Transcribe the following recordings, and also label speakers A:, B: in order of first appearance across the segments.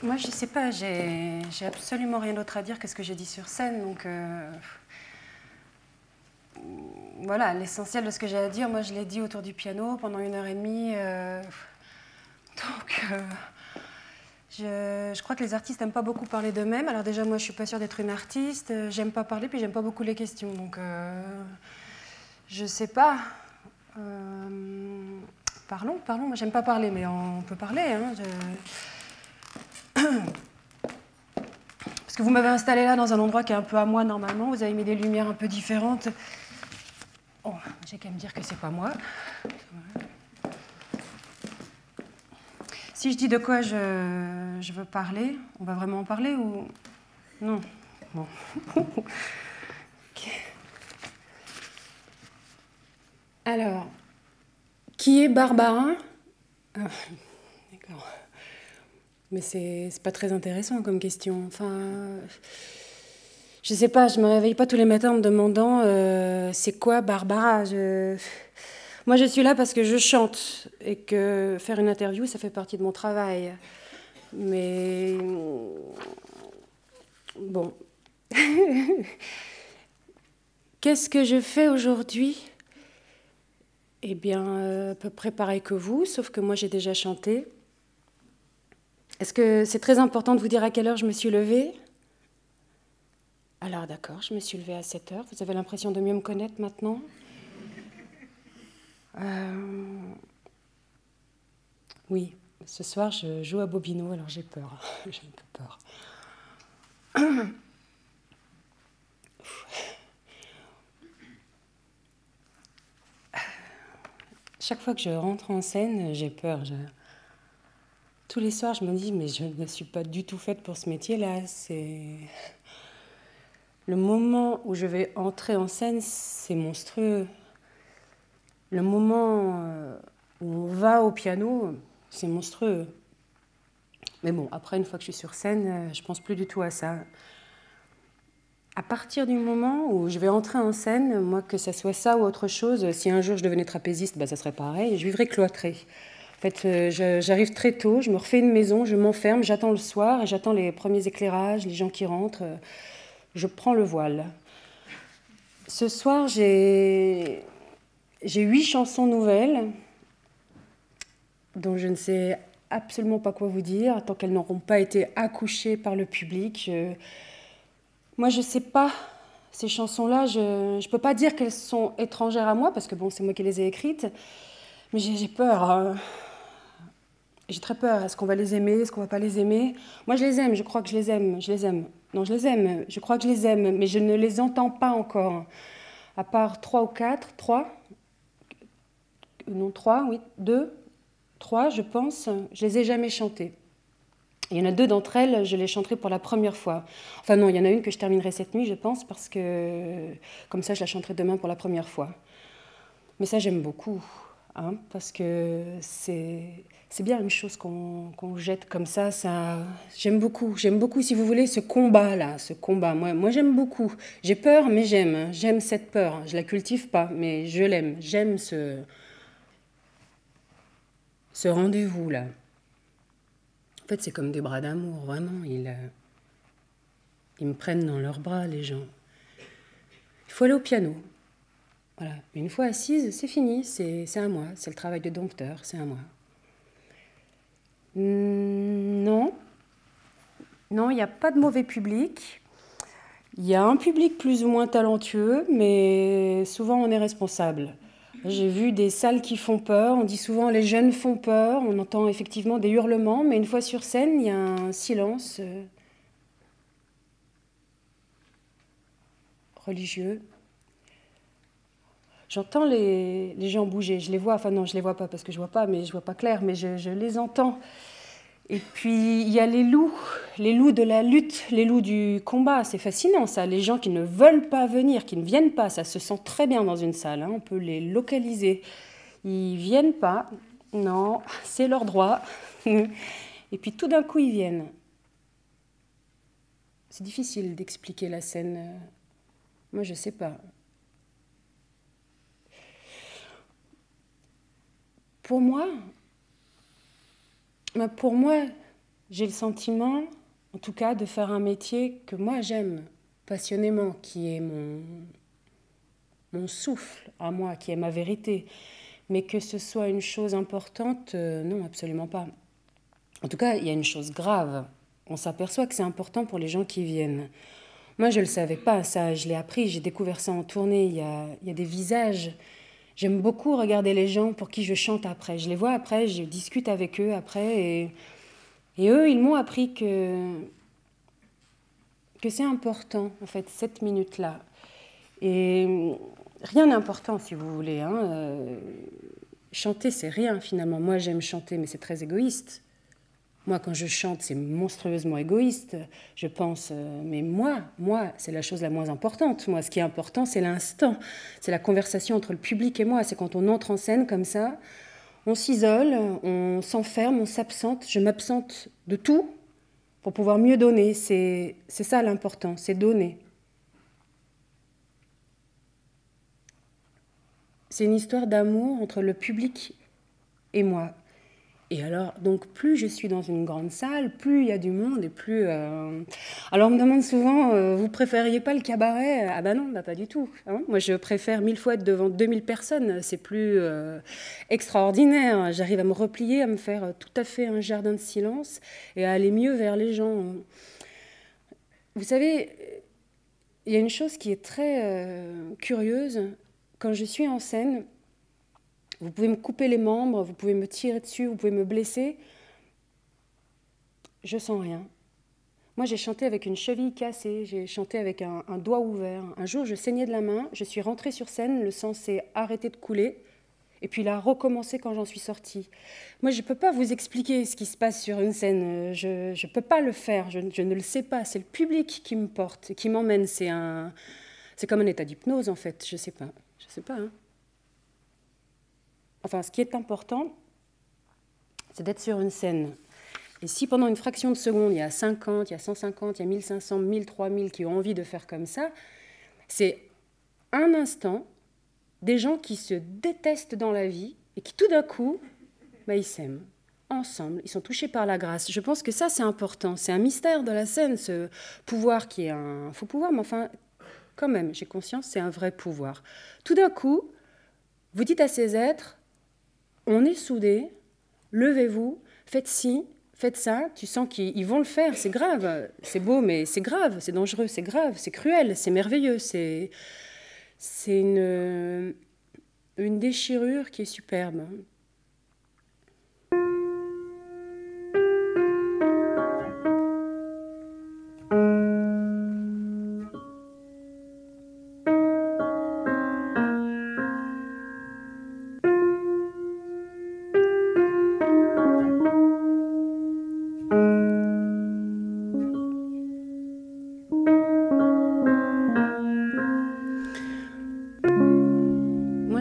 A: Moi, je sais pas, j'ai absolument rien d'autre à dire que ce que j'ai dit sur scène, donc voilà, l'essentiel de ce que j'ai à dire, moi je l'ai dit autour du piano pendant 1h30, donc je crois que les artistes n'aiment pas beaucoup parler d'eux-mêmes. Alors déjà, moi je suis pas sûre d'être une artiste, j'aime pas parler, puis j'aime pas beaucoup les questions, donc je sais pas. Parlons, moi j'aime pas parler, mais on peut parler, hein. Parce que vous m'avez installé là dans un endroit qui est un peu à moi normalement, vous avez mis des lumières un peu différentes. Oh, j'ai qu'à me dire que c'est pas moi. Si je dis de quoi je veux parler, on va vraiment en parler ou... Non. Bon. Okay. Alors, qui est Barbara? Ah, d'accord. Mais c'est pas très intéressant comme question. Enfin, je sais pas, je me réveille pas tous les matins en me demandant c'est quoi Barbara. Moi, je suis là parce que je chante et que faire une interview, ça fait partie de mon travail. Mais bon. Qu'est-ce que je fais aujourd'hui? Eh bien, à peu près pareil que vous, sauf que moi, j'ai déjà chanté. Est-ce que c'est très important de vous dire à quelle heure je me suis levée? Alors d'accord, je me suis levée à 7h. Vous avez l'impression de mieux me connaître maintenant? Oui, ce soir je joue à Bobino, alors j'ai peur. J'ai un peu peur. Chaque fois que je rentre en scène, j'ai peur. Tous les soirs, je me dis, mais je ne suis pas du tout faite pour ce métier-là. C'est... Le moment où je vais entrer en scène, c'est monstrueux. Le moment où on va au piano, c'est monstrueux. Mais bon, après, une fois que je suis sur scène, je pense plus du tout à ça. À partir du moment où je vais entrer en scène, moi, que ça soit ça ou autre chose, si un jour je devenais trapéziste, bah, ça serait pareil, je vivrais cloîtrée. En fait, j'arrive très tôt, je me refais une maison, je m'enferme, j'attends le soir, et j'attends les premiers éclairages, les gens qui rentrent, je prends le voile. Ce soir, j'ai 8 chansons nouvelles, dont je ne sais absolument pas quoi vous dire, tant qu'elles n'auront pas été accouchées par le public. Moi, je ne sais pas, ces chansons-là, je ne peux pas dire qu'elles sont étrangères à moi, parce que bon, c'est moi qui les ai écrites, mais j'ai peur. J'ai très peur. Est-ce qu'on va les aimer? Est-ce qu'on va pas les aimer? Moi, je les aime, je crois que je les aime. Je les aime. Non, je les aime, je crois que je les aime, mais je ne les entends pas encore. À part 3 ou 4, 3, non 3, oui, 2, 3, je pense, je les ai jamais chantées. Il y en a 2 d'entre elles, je les chanterai pour la première fois. Enfin non, il y en a une que je terminerai cette nuit, je pense, parce que comme ça, je la chanterai demain pour la première fois. Mais ça, j'aime beaucoup, hein, parce que c'est bien une chose qu'on jette comme ça. J'aime beaucoup, si vous voulez, ce combat-là, ce combat. Moi j'aime beaucoup. J'ai peur, mais j'aime cette peur. Je la cultive pas, mais je l'aime. J'aime ce rendez-vous-là. En fait, c'est comme des bras d'amour, vraiment. Ils me prennent dans leurs bras, les gens. Il faut aller au piano. Voilà. Une fois assise, c'est fini, c'est à moi. C'est le travail de dompteur, c'est à moi. Non, il n'y a pas de mauvais public. Il y a un public plus ou moins talentueux, mais souvent on est responsable. J'ai vu des salles qui font peur, on dit souvent les jeunes font peur, on entend effectivement des hurlements, mais une fois sur scène, il y a un silence religieux. J'entends les gens bouger, je les vois, enfin non, je les vois pas parce que je vois pas, mais je vois pas clair, mais je les entends. Et puis il y a les loups de la lutte, les loups du combat, c'est fascinant ça, les gens qui ne veulent pas venir, qui ne viennent pas, ça se sent très bien dans une salle, hein, on peut les localiser. Ils viennent pas, non, c'est leur droit, et puis tout d'un coup ils viennent. C'est difficile d'expliquer la scène, moi je sais pas. Pour moi, j'ai le sentiment, en tout cas, de faire un métier que moi j'aime passionnément, qui est mon souffle à moi, qui est ma vérité. Mais que ce soit une chose importante, non, absolument pas. En tout cas, il y a une chose grave. On s'aperçoit que c'est important pour les gens qui viennent. Moi, je ne le savais pas, ça, je l'ai appris, j'ai découvert ça en tournée. Il y a des visages. J'aime beaucoup regarder les gens pour qui je chante après. Je les vois après, je discute avec eux après. Et eux, ils m'ont appris que c'est important, en fait, cette minute-là. Et rien n'est important, si vous voulez. Hein. Chanter, c'est rien, finalement. Moi, j'aime chanter, mais c'est très égoïste. Moi, quand je chante, c'est monstrueusement égoïste, je pense. Mais moi, c'est la chose la moins importante. Moi, ce qui est important, c'est l'instant. C'est la conversation entre le public et moi. C'est quand on entre en scène comme ça, on s'isole, on s'enferme, on s'absente. Je m'absente de tout pour pouvoir mieux donner. C'est ça l'important, c'est donner. C'est une histoire d'amour entre le public et moi. Et alors, donc, plus je suis dans une grande salle, plus il y a du monde et plus... Alors, on me demande souvent, vous préfériez pas le cabaret? Ah ben non, bah pas du tout. Hein. Moi, je préfère 1000 fois être devant 2000 personnes. C'est plus extraordinaire. J'arrive à me replier, à me faire tout à fait un jardin de silence et à aller mieux vers les gens. Vous savez, il y a une chose qui est très curieuse. Quand je suis en scène... Vous pouvez me couper les membres, vous pouvez me tirer dessus, vous pouvez me blesser. Je sens rien. Moi, j'ai chanté avec une cheville cassée, j'ai chanté avec un doigt ouvert. Un jour, je saignais de la main, je suis rentrée sur scène, le sang s'est arrêté de couler, et puis il a recommencé quand j'en suis sortie. Moi, je ne peux pas vous expliquer ce qui se passe sur une scène, je ne peux pas le faire, je ne le sais pas. C'est le public qui me porte, qui m'emmène. C'est comme un état d'hypnose, en fait, je ne sais pas. Hein. Enfin, ce qui est important, c'est d'être sur une scène. Et si pendant une fraction de seconde, il y a 50, il y a 150, il y a 1500, 1000, 3000 qui ont envie de faire comme ça, c'est un instant des gens qui se détestent dans la vie et qui tout d'un coup, ils s'aiment ensemble, ils sont touchés par la grâce. Je pense que ça, c'est important. C'est un mystère de la scène, ce pouvoir qui est un faux pouvoir, mais enfin, quand même, j'ai conscience, c'est un vrai pouvoir. Tout d'un coup, vous dites à ces êtres, on est soudés, levez-vous, faites ci, faites ça, tu sens qu'ils vont le faire, c'est grave, c'est beau, mais c'est grave, c'est dangereux, c'est grave, c'est cruel, c'est merveilleux, c'est une déchirure qui est superbe.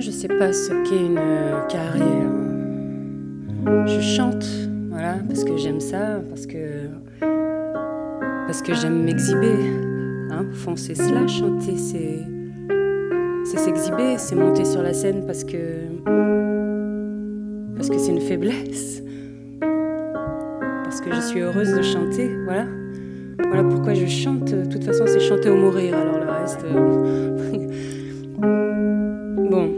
A: Je ne sais pas ce qu'est une carrière. Je chante, voilà, parce que j'aime ça, parce que j'aime m'exhiber. Hein, au fond, c'est cela, chanter, c'est s'exhiber, c'est monter sur la scène parce que c'est une faiblesse, parce que je suis heureuse de chanter, voilà. Voilà pourquoi je chante. De toute façon, c'est chanter ou mourir, alors le reste... Bon.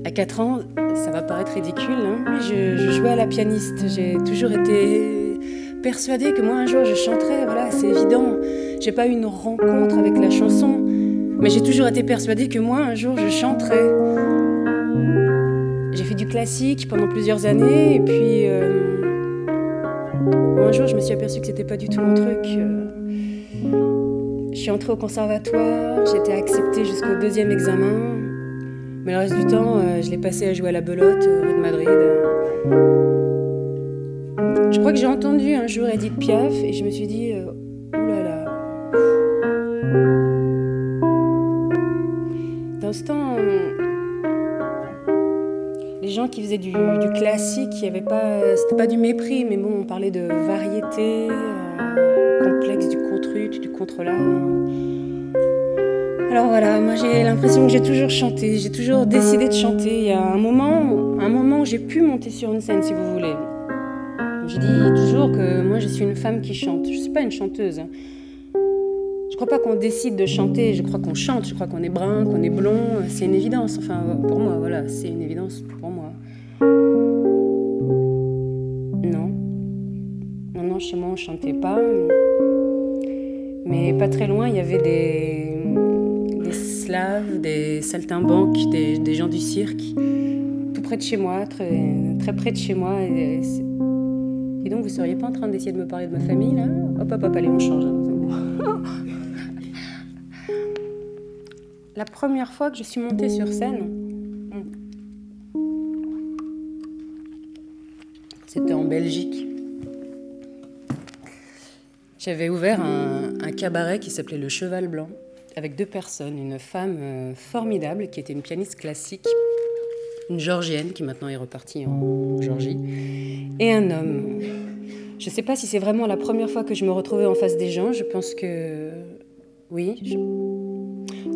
A: À 4 ans, ça va paraître ridicule, hein, mais je jouais à la pianiste. J'ai toujours été persuadée que moi, un jour, je chanterais. Voilà, c'est évident. J'ai pas eu une rencontre avec la chanson, mais j'ai toujours été persuadée que moi, un jour, je chanterais. J'ai fait du classique pendant plusieurs années, et puis un jour, je me suis aperçue que c'était pas du tout mon truc. Je suis entrée au conservatoire, j'ai été acceptée jusqu'au 2e examen. Mais le reste du temps, je l'ai passé à jouer à la belote, rue de Madrid. Je crois que j'ai entendu un jour Edith Piaf et je me suis dit, oh là là. Dans ce temps, les gens qui faisaient du classique, c'était pas du mépris, mais bon, on parlait de variété, complexe, du contre-ut, du contre-là. Alors voilà, moi j'ai l'impression que j'ai toujours chanté, j'ai toujours décidé de chanter. Il y a un moment où j'ai pu monter sur une scène, si vous voulez. Je dis toujours que je suis une femme qui chante. Je ne suis pas une chanteuse. Je ne crois pas qu'on décide de chanter, je crois qu'on chante, je crois qu'on est brun, qu'on est blond. C'est une évidence, enfin, pour moi, voilà, c'est une évidence pour moi. Non. Non, chez moi, on ne chantait pas. Mais pas très loin, il y avait des Slaves, des saltimbanques, des gens du cirque, tout près de chez moi, très près de chez moi. Et donc, vous ne seriez pas en train d'essayer de me parler de ma famille, là? Hop, allez, on change. La première fois que je suis montée sur scène, c'était en Belgique. J'avais ouvert un cabaret qui s'appelait Le Cheval Blanc, avec 2 personnes, une femme formidable qui était une pianiste classique, une Georgienne qui maintenant est repartie en Géorgie, et un homme. Je ne sais pas si c'est vraiment la première fois que je me retrouvais en face des gens, je pense que oui.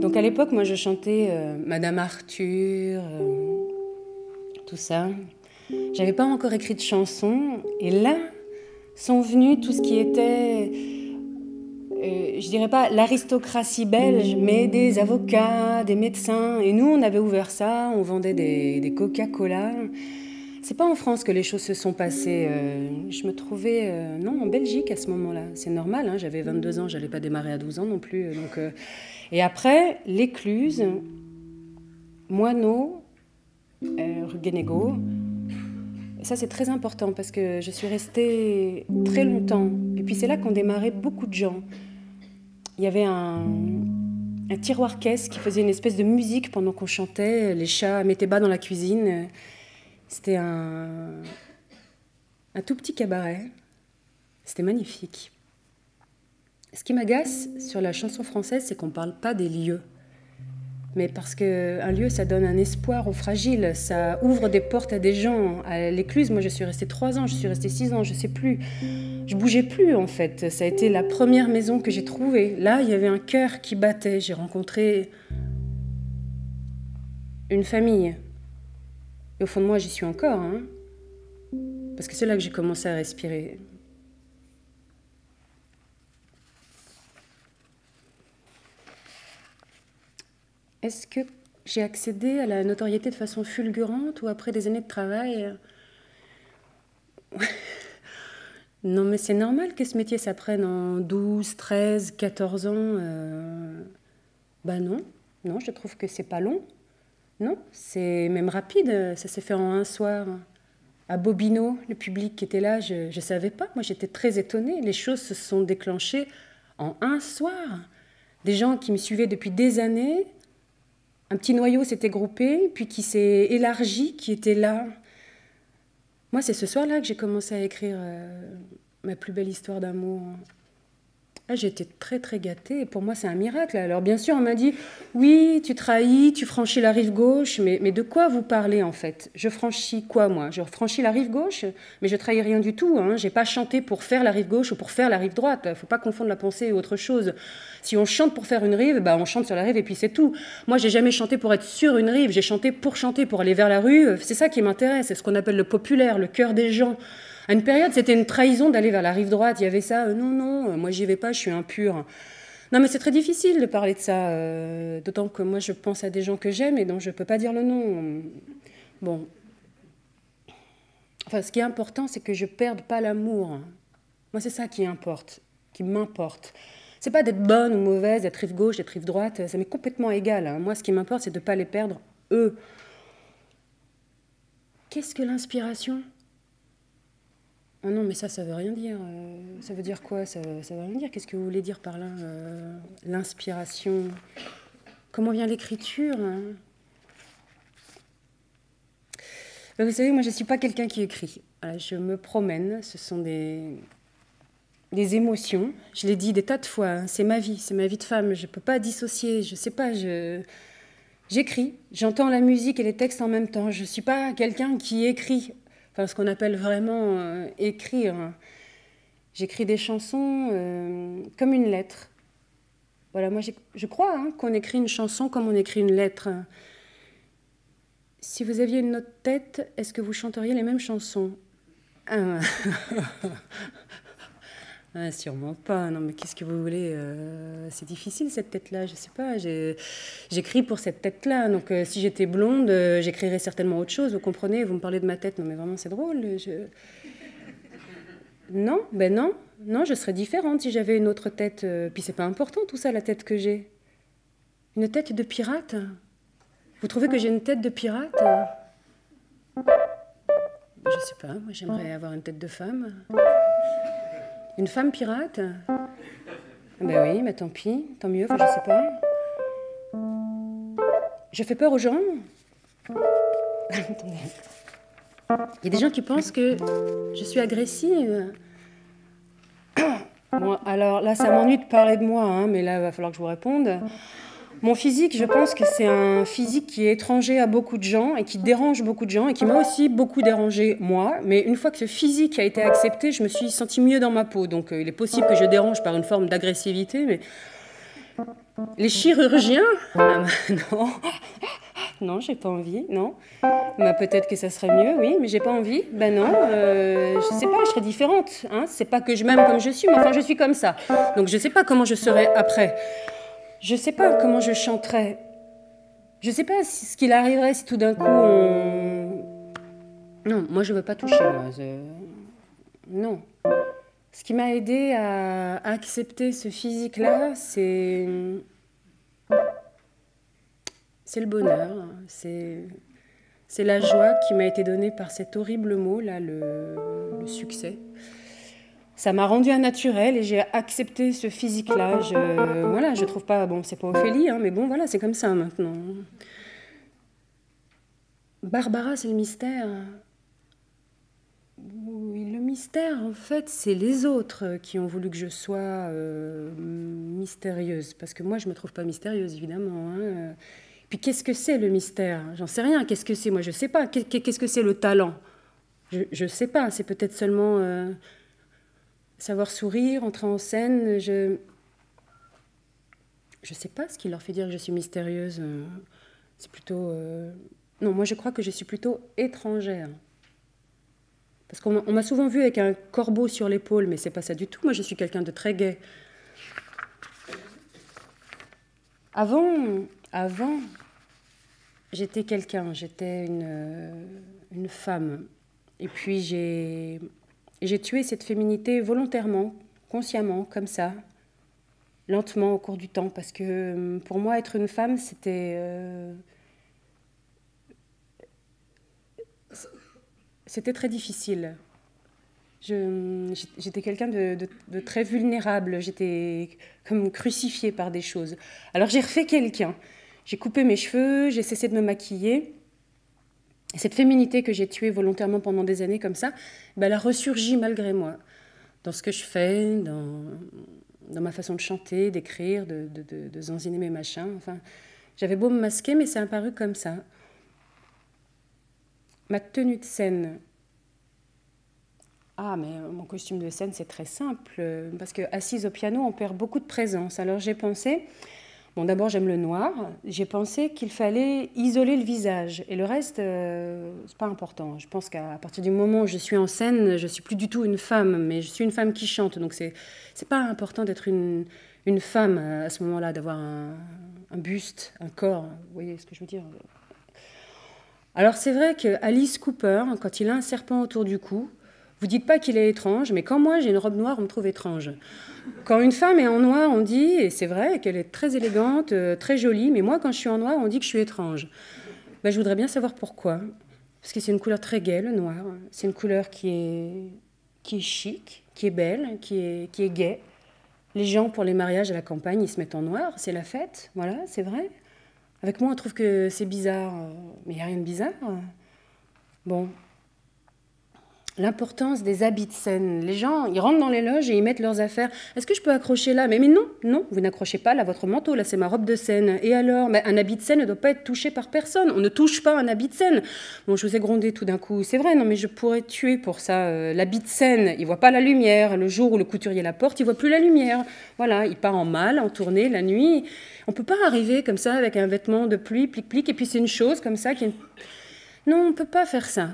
A: Donc à l'époque, moi je chantais Madame Arthur, tout ça. J'avais pas encore écrit de chansons, et là sont venus tout ce qui était, je dirais pas l'aristocratie belge, mais des avocats, des médecins. Et nous, on avait ouvert ça, on vendait des Coca-Cola. C'est pas en France que les choses se sont passées. Je me trouvais, non, en Belgique à ce moment-là. C'est normal, hein, j'avais 22 ans, j'allais pas démarrer à 12 ans non plus. Donc, et après, l'Écluse, Moineau, rue Guénégaud. Ça, c'est très important parce que je suis restée très longtemps. Et puis, c'est là qu'ont démarré beaucoup de gens. Il y avait un tiroir-caisse qui faisait une espèce de musique pendant qu'on chantait. Les chats mettaient bas dans la cuisine. C'était un tout petit cabaret. C'était magnifique. Ce qui m'agace sur la chanson française, c'est qu'on ne parle pas des lieux. Mais parce qu'un lieu, ça donne un espoir aux fragiles, ça ouvre des portes à des gens. À l'Écluse, moi, je suis restée 3 ans, je suis restée 6 ans, je ne sais plus. Je bougeais plus, en fait. Ça a été la première maison que j'ai trouvée. Là, il y avait un cœur qui battait. J'ai rencontré une famille. Et au fond de moi, j'y suis encore, hein. Parce que c'est là que j'ai commencé à respirer. Est-ce que j'ai accédé à la notoriété de façon fulgurante ou après des années de travail? Non, mais c'est normal que ce métier s'apprenne en 12, 13, 14 ans. Non, je trouve que c'est pas long. Non, c'est même rapide. Ça s'est fait en un soir. À Bobino, le public qui était là, je ne savais pas. Moi, j'étais très étonnée. Les choses se sont déclenchées en un soir. Des gens qui me suivaient depuis des années. Un petit noyau s'était groupé, puis qui s'est élargi, qui était là. Moi, c'est ce soir-là que j'ai commencé à écrire ma plus belle histoire d'amour. Là, j'ai été très, très gâtée. Et pour moi, c'est un miracle. Alors, bien sûr, on m'a dit, oui, tu trahis, tu franchis la rive gauche. Mais de quoi vous parlez, en fait? Je franchis quoi, moi? Je franchis la rive gauche, mais je trahis rien du tout. Hein. Je n'ai pas chanté pour faire la rive gauche ou pour faire la rive droite. Il ne faut pas confondre la pensée et autre chose. Si on chante pour faire une rive, bah, on chante sur la rive et puis c'est tout. Moi, j'ai jamais chanté pour être sur une rive. J'ai chanté pour aller vers la rue. C'est ça qui m'intéresse. C'est ce qu'on appelle le populaire, le cœur des gens. À une période, c'était une trahison d'aller vers la rive droite. Il y avait ça, non, moi j'y vais pas, je suis impure. Non, mais c'est très difficile de parler de ça, d'autant que moi je pense à des gens que j'aime et dont je peux pas dire le nom. Bon. Enfin, ce qui est important, c'est que je perde pas l'amour. Moi, c'est ça qui importe, qui m'importe. C'est pas d'être bonne ou mauvaise, d'être rive gauche, d'être rive droite, ça m'est complètement égal. Hein. Moi, ce qui m'importe, c'est de pas les perdre, eux. Qu'est-ce que l'inspiration ? Oh non, mais ça veut rien dire. Ça veut dire quoi? Ça veut rien dire. Qu'est-ce que vous voulez dire par là? L'inspiration. Comment vient l'écriture, hein? Vous savez, moi, je ne suis pas quelqu'un qui écrit. Voilà, je me promène. Ce sont des émotions. Je l'ai dit des tas de fois. Hein. C'est ma vie de femme. Je ne peux pas dissocier. Je ne sais pas. J'écris. J'entends la musique et les textes en même temps. Je ne suis pas quelqu'un qui écrit. Enfin, ce qu'on appelle vraiment écrire. J'écris des chansons comme une lettre. Voilà, moi je crois qu'on écrit une chanson comme on écrit une lettre. Si vous aviez une autre tête, est-ce que vous chanteriez les mêmes chansons? Ah, sûrement pas. Non, mais qu'est-ce que vous voulez c'est difficile cette tête-là, je sais pas. J'écris pour cette tête-là. Donc si j'étais blonde, j'écrirais certainement autre chose. Vous comprenez? Vous me parlez de ma tête. Non, mais vraiment, c'est drôle. Non, ben non. Non, je serais différente si j'avais une autre tête. Puis c'est pas important tout ça, la tête que j'ai. Une tête de pirate? Vous trouvez que j'ai une tête de pirate? Je sais pas. Moi, j'aimerais avoir une tête de femme. Une femme pirate? Ben oui, mais tant pis, tant mieux, enfin, je sais pas. Je fais peur aux gens? Attendez. Il y a des gens qui pensent que je suis agressive. Bon, alors là, ça m'ennuie de parler de moi, hein, mais là, il va falloir que je vous réponde. Mon physique, je pense que c'est un physique qui est étranger à beaucoup de gens et qui dérange beaucoup de gens et qui m'a aussi beaucoup dérangé moi. Mais une fois que ce physique a été accepté, je me suis sentie mieux dans ma peau. Donc il est possible que je dérange par une forme d'agressivité, mais les chirurgiens, non, non, j'ai pas envie, non. Bah, peut-être que ça serait mieux, oui, mais j'ai pas envie. Ben non, je sais pas, je serais différente. Hein. C'est pas que je m'aime comme je suis, mais enfin je suis comme ça. Donc je sais pas comment je serais après. Je sais pas comment je chanterais. Je sais pas ce qu'il arriverait si tout d'un coup on... Non, moi je veux pas toucher. Moi. Non. Ce qui m'a aidé à accepter ce physique-là, c'est le bonheur. C'est la joie qui m'a été donnée par cet horrible mot, là, le succès. Ça m'a rendu un naturel et j'ai accepté ce physique-là. Voilà, je trouve pas... Bon, c'est pas Ophélie, hein, mais bon, voilà, c'est comme ça maintenant. Barbara, c'est le mystère. Oui, le mystère, en fait, c'est les autres qui ont voulu que je sois mystérieuse. Parce que moi, je me trouve pas mystérieuse, évidemment. Hein. Puis qu'est-ce que c'est le mystère? J'en sais rien. Qu'est-ce que c'est? Moi, je sais pas. Qu'est-ce que c'est le talent? Je sais pas. C'est peut-être seulement... savoir sourire, entrer en scène, je sais pas ce qui leur fait dire que je suis mystérieuse. C'est plutôt... Non, moi je crois que je suis plutôt étrangère. Parce qu'on m'a souvent vue avec un corbeau sur l'épaule, mais c'est pas ça du tout. Moi je suis quelqu'un de très gai. Avant, j'étais quelqu'un, j'étais une femme. Et puis j'ai tué cette féminité volontairement, consciemment, comme ça, lentement au cours du temps, parce que pour moi, être une femme, c'était très difficile. J'étais quelqu'un de très vulnérable, j'étais comme crucifiée par des choses. Alors j'ai refait quelqu'un. J'ai coupé mes cheveux, j'ai cessé de me maquiller. Et cette féminité que j'ai tuée volontairement pendant des années comme ça, ben, elle a ressurgi malgré moi. Dans ce que je fais, dans ma façon de chanter, d'écrire, de zanziner mes machins. Enfin, j'avais beau me masquer, mais c'est apparu comme ça. Ma tenue de scène. Ah, mais mon costume de scène, c'est très simple. Parce que assise au piano, on perd beaucoup de présence. Alors j'ai pensé... Bon, d'abord, j'aime le noir. J'ai pensé qu'il fallait isoler le visage. Et le reste, c'est pas important. Je pense qu'à partir du moment où je suis en scène, je suis plus du tout une femme, mais je suis une femme qui chante. Donc, c'est pas important d'être une femme à ce moment-là, d'avoir un buste, un corps. Vous voyez ce que je veux dire? Alors, c'est vrai qu'Alice Cooper, quand il a un serpent autour du cou, vous dites pas qu'il est étrange, mais quand moi j'ai une robe noire, on me trouve étrange. Quand une femme est en noir, on dit, et c'est vrai qu'elle est très élégante, très jolie, mais moi quand je suis en noir, on dit que je suis étrange. Ben, je voudrais bien savoir pourquoi. Parce que c'est une couleur très gaie, le noir. C'est une couleur qui est chic, qui est belle, qui est gaie. Les gens, pour les mariages à la campagne, ils se mettent en noir, c'est la fête, voilà, c'est vrai. Avec moi, on trouve que c'est bizarre, mais il n'y a rien de bizarre. Bon. L'importance des habits de scène. Les gens, ils rentrent dans les loges et ils mettent leurs affaires. Est-ce que je peux accrocher là? Mais non, non, vous n'accrochez pas là votre manteau, là c'est ma robe de scène. Et alors? Mais un habit de scène ne doit pas être touché par personne. On ne touche pas un habit de scène. Bon, je vous ai grondé tout d'un coup. C'est vrai, non, mais je pourrais tuer pour ça. L'habit de scène, il voit pas la lumière. Le jour où le couturier la porte, il voit plus la lumière. Voilà, il part en mal, en tournée, la nuit. On peut pas arriver comme ça avec un vêtement de pluie, plic-plic, et puis c'est une chose comme ça qui... Non, on peut pas faire ça.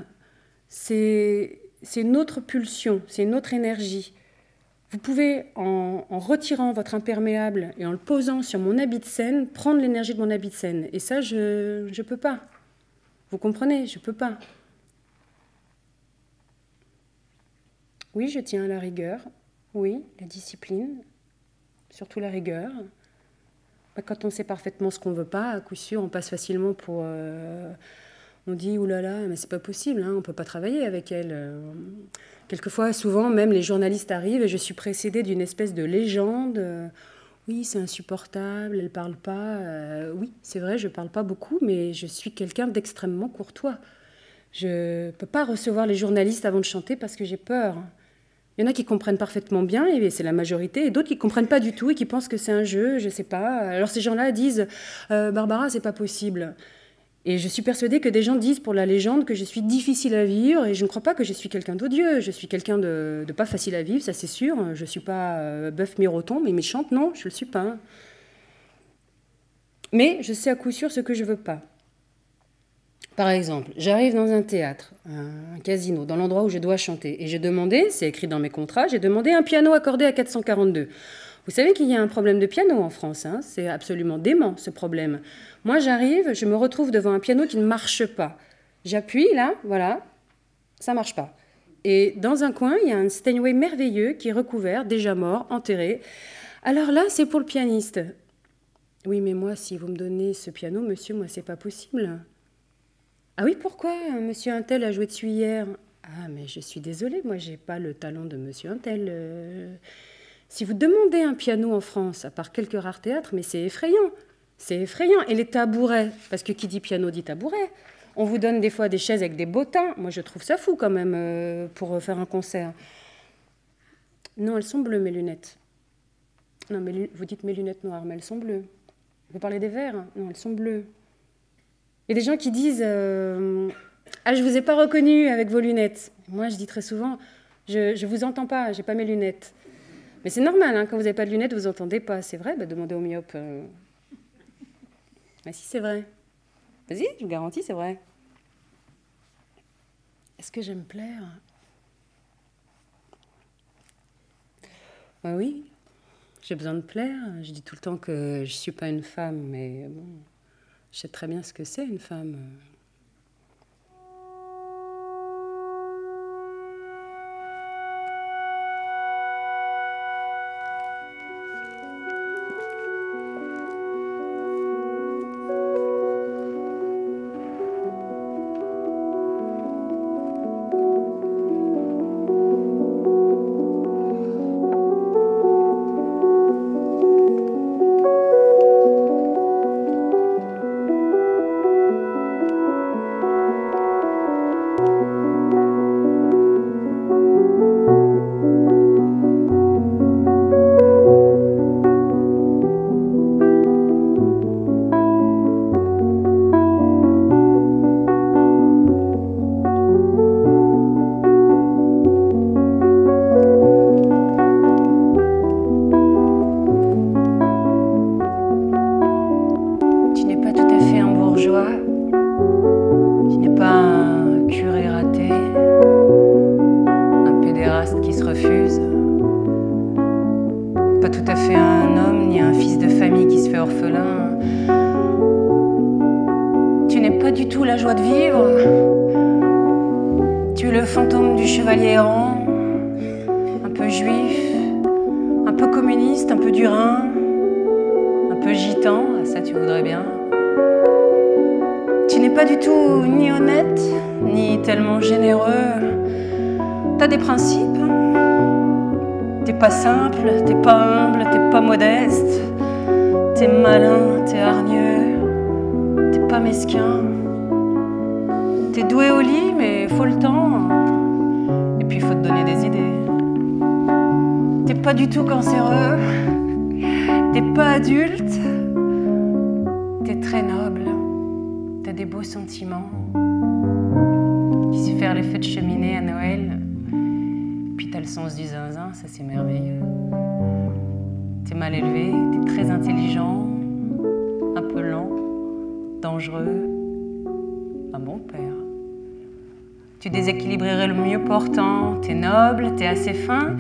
A: C'est une autre pulsion, c'est une autre énergie. Vous pouvez, en retirant votre imperméable et en le posant sur mon habit de scène, prendre l'énergie de mon habit de scène. Et ça, je ne peux pas. Vous comprenez? Je ne peux pas. Oui, je tiens à la rigueur. Oui, la discipline. Surtout la rigueur. Quand on sait parfaitement ce qu'on ne veut pas, à coup sûr, on passe facilement pour... on dit, oulala, mais c'est pas possible, hein, on ne peut pas travailler avec elle. Quelquefois, souvent, même les journalistes arrivent et je suis précédée d'une espèce de légende. Oui, c'est insupportable, elle ne parle pas. Oui, c'est vrai, je ne parle pas beaucoup, mais je suis quelqu'un d'extrêmement courtois. Je ne peux pas recevoir les journalistes avant de chanter parce que j'ai peur. Il y en a qui comprennent parfaitement bien, et c'est la majorité, et d'autres qui ne comprennent pas du tout et qui pensent que c'est un jeu, je ne sais pas. Alors ces gens-là disent Barbara, c'est pas possible. Et je suis persuadée que des gens disent pour la légende que je suis difficile à vivre, et je ne crois pas que je suis quelqu'un d'odieux. Je suis quelqu'un de pas facile à vivre, ça c'est sûr. Je ne suis pas bœuf miroton, mais méchante, non, je ne le suis pas. Mais je sais à coup sûr ce que je ne veux pas. Par exemple, j'arrive dans un théâtre, un casino, dans l'endroit où je dois chanter. Et j'ai demandé, c'est écrit dans mes contrats, j'ai demandé un piano accordé à 442. Vous savez qu'il y a un problème de piano en France, hein, c'est absolument dément ce problème. Moi j'arrive, je me retrouve devant un piano qui ne marche pas. J'appuie là, voilà, ça ne marche pas. Et dans un coin, il y a un Steinway merveilleux qui est recouvert, déjà mort, enterré. Alors là, c'est pour le pianiste. Oui, mais moi, si vous me donnez ce piano, monsieur, moi, c'est pas possible. Ah oui, pourquoi monsieur Untel a joué dessus hier? Ah, mais je suis désolée, moi, j'ai pas le talent de monsieur Untel. Si vous demandez un piano en France, à part quelques rares théâtres, mais c'est effrayant. C'est effrayant. Et les tabourets, parce que qui dit piano dit tabouret. On vous donne des fois des chaises avec des bottins. Moi, je trouve ça fou quand même pour faire un concert. Non, elles sont bleues, mes lunettes. Non, mais vous dites mes lunettes noires, mais elles sont bleues. Vous parlez des verres? Non, elles sont bleues. Il y a des gens qui disent ah, je vous ai pas reconnu avec vos lunettes. Moi, je dis très souvent je vous entends pas, j'ai pas mes lunettes. Mais c'est normal, hein, quand vous n'avez pas de lunettes, vous entendez pas. C'est vrai, bah, demandez au myope. Ah si, c'est vrai. Vas-y, je vous garantis, c'est vrai. Est-ce que j'aime plaire? Bah oui, j'ai besoin de plaire. Je dis tout le temps que je suis pas une femme, mais bon, je sais très bien ce que c'est une femme. Des principes, t'es pas simple, t'es pas humble, t'es pas modeste, t'es malin, t'es hargneux, t'es pas mesquin, t'es doué au lit mais faut le temps, et puis faut te donner des idées. T'es pas du tout cancéreux, t'es pas adulte, t'es très noble, t'as des beaux sentiments, tu sais faire les feux de cheminée à Noël. T'as le sens du zinzin, ça c'est merveilleux. T'es mal élevé, t'es très intelligent, un peu lent, dangereux, un bon père. Tu déséquilibrerais le mieux portant. T'es noble, t'es assez fin.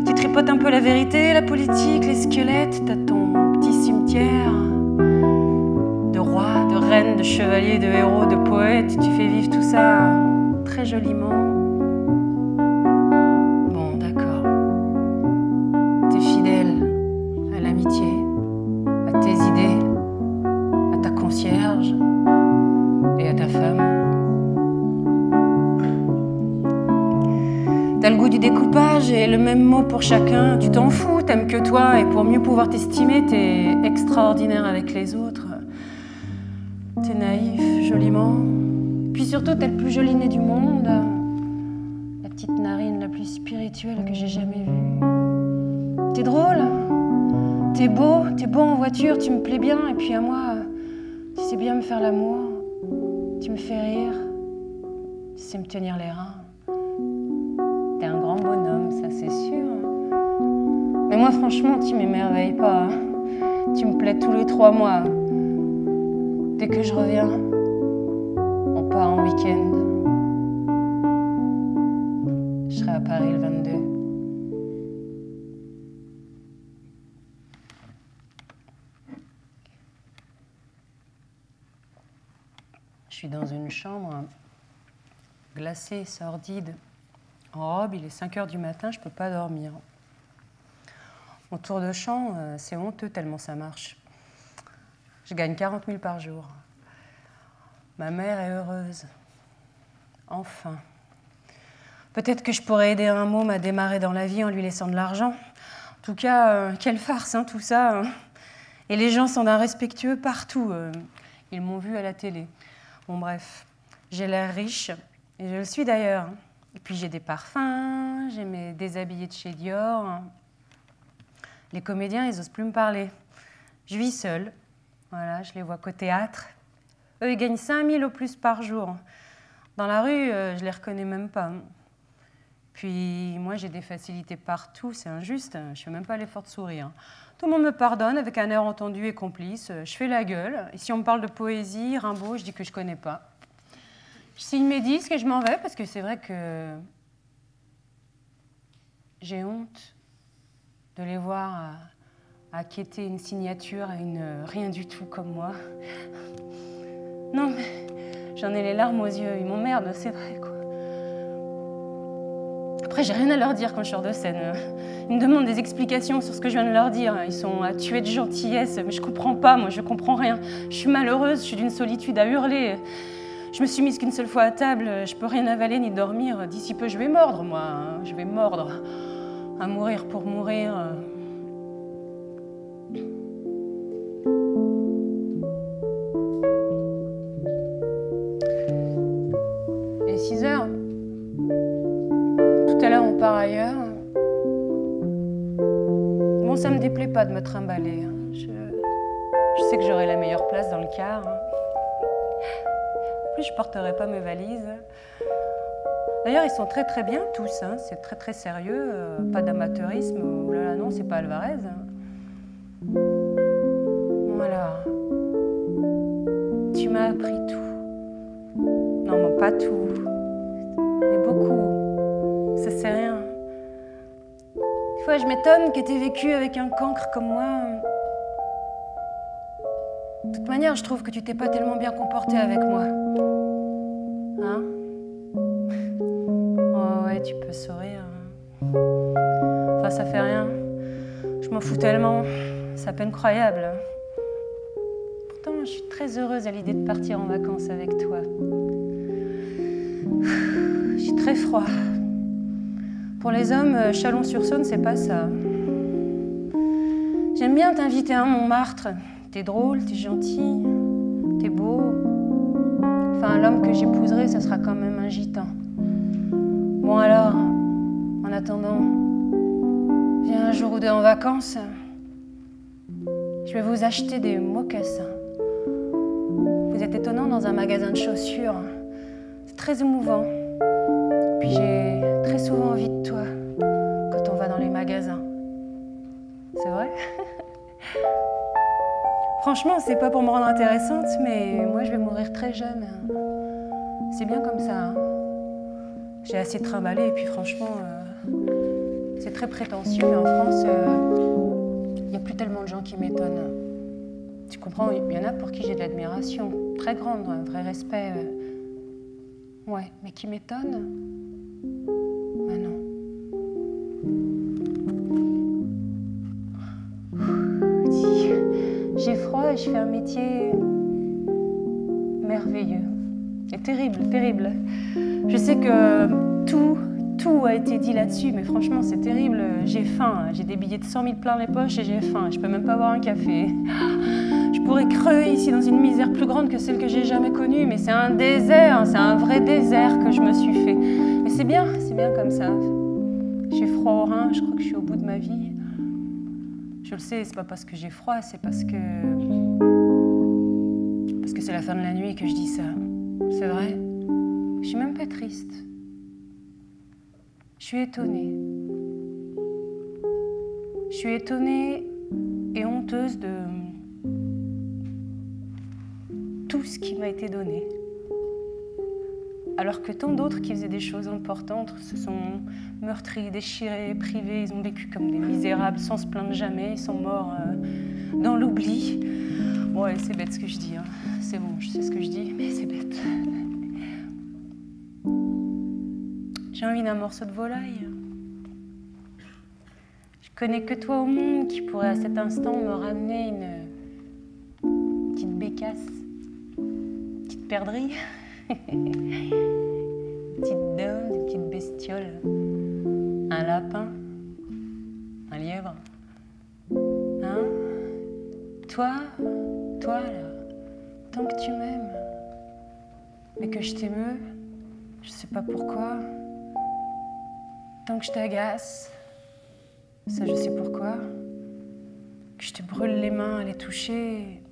A: Tu tripotes un peu la vérité, la politique, les squelettes. T'as ton petit cimetière de rois, de reines, de chevaliers, de héros, de poètes. Tu fais vivre tout ça très joliment. Bon, d'accord. T'es fidèle à l'amitié, à tes idées, à ta concierge et à ta femme. T'as le goût du découpage et le même mot pour chacun. Tu t'en fous, t'aimes que toi, et pour mieux pouvoir t'estimer, t'es extraordinaire avec les autres. T'es naïf, joliment. Puis surtout, t'es le plus joli nez du monde. La petite narine la plus spirituelle que j'ai jamais vue. T'es drôle, t'es beau en voiture, tu me plais bien, et puis à moi, tu sais bien me faire l'amour, tu me fais rire, tu sais me tenir les reins. T'es un grand bonhomme, ça c'est sûr. Mais moi franchement, tu m'émerveilles pas. Tu me plais tous les 3 mois. Dès que je reviens, on part en week-end. Je serai à Paris le 22. Je suis dans une chambre glacée, sordide. En robe, il est 5 h du matin, je peux pas dormir. Mon tour de champ, c'est honteux tellement ça marche. Je gagne 40 000 par jour. Ma mère est heureuse. Enfin. Peut-être que je pourrais aider un môme à démarrer dans la vie en lui laissant de l'argent. En tout cas, quelle farce, hein, tout ça. Et les gens sont d'un respectueux partout. Ils m'ont vu à la télé. Bon, bref, j'ai l'air riche, et je le suis d'ailleurs. Et puis j'ai des parfums, j'ai mes déshabillés de chez Dior. Les comédiens, ils osent plus me parler. Je vis seule. Voilà, je les vois qu'au théâtre. Eux, ils gagnent 5 000 au plus par jour. Dans la rue, je les reconnais même pas. Puis moi, j'ai des facilités partout, c'est injuste. Je fais même pas l'effort de sourire. Tout le monde me pardonne avec un air entendu et complice. Je fais la gueule. Et si on me parle de poésie, Rimbaud, je dis que je connais pas. Je signe mes disques et je m'en vais parce que c'est vrai que j'ai honte de les voir acquitter une signature à une rien du tout comme moi. Non, mais j'en ai les larmes aux yeux. Ils m'emmerdent, c'est vrai, quoi. Après, j'ai rien à leur dire quand je sors de scène. Ils me demandent des explications sur ce que je viens de leur dire. Ils sont à tuer de gentillesse, mais je comprends pas, moi, je comprends rien. Je suis malheureuse, je suis d'une solitude à hurler. Je me suis mise qu'une seule fois à table, je peux rien avaler ni dormir. D'ici peu, je vais mordre, moi. Hein. Je vais mordre. À mourir pour mourir. Et 6 heures. Tout à l'heure, on part ailleurs. Bon, ça me déplaît pas de me trimballer. Hein. Je sais que j'aurai la meilleure place dans le car. Hein. En plus, je porterai pas mes valises. D'ailleurs, ils sont très très bien tous. Hein. C'est très très sérieux. Pas d'amateurisme. Oh là là, non, c'est pas Alvarez. Hein. Voilà. Tu m'as appris tout. Non, mais pas tout. Mais beaucoup. Ça c'est rien. Des fois, je m'étonne que t'aies vécu avec un cancre comme moi. De toute manière, je trouve que tu t'es pas tellement bien comporté avec moi. Hein? Oh ouais, tu peux sourire. Enfin, ça fait rien. Je m'en fous tellement. C'est à peine croyable. Pourtant, je suis très heureuse à l'idée de partir en vacances avec toi. J'ai très froid. Pour les hommes, Chalon-sur-Saône, c'est pas ça. J'aime bien t'inviter à Montmartre. T'es drôle, t'es gentil, t'es beau. Enfin, l'homme que j'épouserai, ça sera quand même un gitan. Bon alors, en attendant, viens un jour ou deux en vacances. Je vais vous acheter des mocassins. Vous êtes étonnant dans un magasin de chaussures. C'est très émouvant. Puis j'ai très souvent envie de toi quand on va dans les magasins. C'est vrai? Franchement, c'est pas pour me rendre intéressante, mais moi je vais mourir très jeune. C'est bien comme ça. Hein. J'ai assez trimballé et puis franchement, c'est très prétentieux, mais en France, il n'y a plus tellement de gens qui m'étonnent. Tu comprends, il y en a pour qui j'ai de l'admiration très grande, un vrai respect. Ouais, mais qui m'étonne? Ah non. J'ai froid et je fais un métier merveilleux. Et terrible, terrible. Je sais que tout a été dit là-dessus, mais franchement, c'est terrible. J'ai faim, j'ai des billets de 100 000 plein les poches et j'ai faim. Je peux même pas boire un café. Je pourrais crever ici dans une misère plus grande que celle que j'ai jamais connue, mais c'est un désert, c'est un vrai désert que je me suis fait. Mais c'est bien comme ça. J'ai froid aux reins, je crois que je suis au bout de ma vie. Je le sais, c'est pas parce que j'ai froid, c'est parce que c'est la fin de la nuit que je dis ça. C'est vrai. Je suis même pas triste. Je suis étonnée. Je suis étonnée et honteuse de tout ce qui m'a été donné. Alors que tant d'autres qui faisaient des choses importantes se sont meurtris, déchirés, privés, ils ont vécu comme des misérables sans se plaindre jamais, ils sont morts dans l'oubli. Ouais, c'est bête ce que je dis, hein. C'est bon, je sais ce que je dis, mais c'est bête. J'ai envie d'un morceau de volaille. Je connais que toi au monde qui pourrait à cet instant me ramener une petite bécasse, une petite perdrix, une petite dinde, une petite bestiole, un lapin, un lièvre. Hein? Toi là, tant que tu m'aimes, mais que je t'émeus, je sais pas pourquoi, tant que je t'agace, ça je sais pourquoi, que je te brûle les mains à les toucher,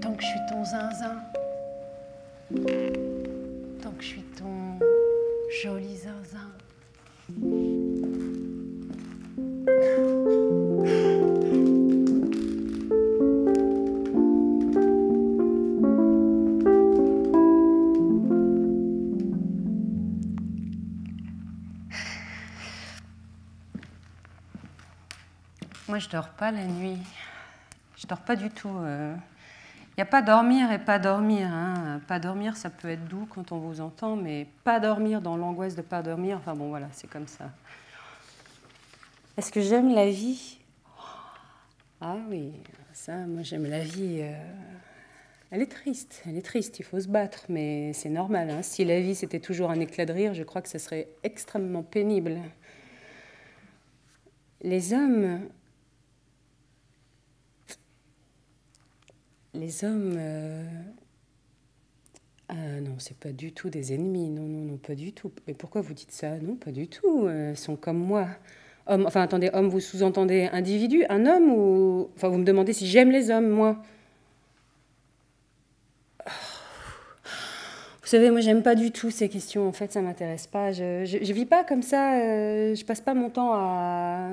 A: tant que je suis ton zinzin, tant que je suis ton joli zinzin. Moi, je dors pas la nuit. Je dors pas du tout. Il n'y a pas dormir et pas dormir. Hein. Pas dormir, ça peut être doux quand on vous entend, mais pas dormir dans l'angoisse de pas dormir, enfin bon, voilà, c'est comme ça. Est-ce que j'aime la vie? Ah oui, ça, moi j'aime la vie. Elle est triste, il faut se battre, mais c'est normal. Hein. Si la vie c'était toujours un éclat de rire, je crois que ce serait extrêmement pénible. Les hommes, non, c'est pas du tout des ennemis, non, pas du tout. Mais pourquoi vous dites ça? Non, pas du tout, ils sont comme moi. Homme, enfin, attendez, homme, vous sous-entendez individu, un homme ou... Enfin, vous me demandez si j'aime les hommes, moi. Vous savez, moi, j'aime pas du tout ces questions, en fait, ça m'intéresse pas. Je vis pas comme ça, je passe pas mon temps à...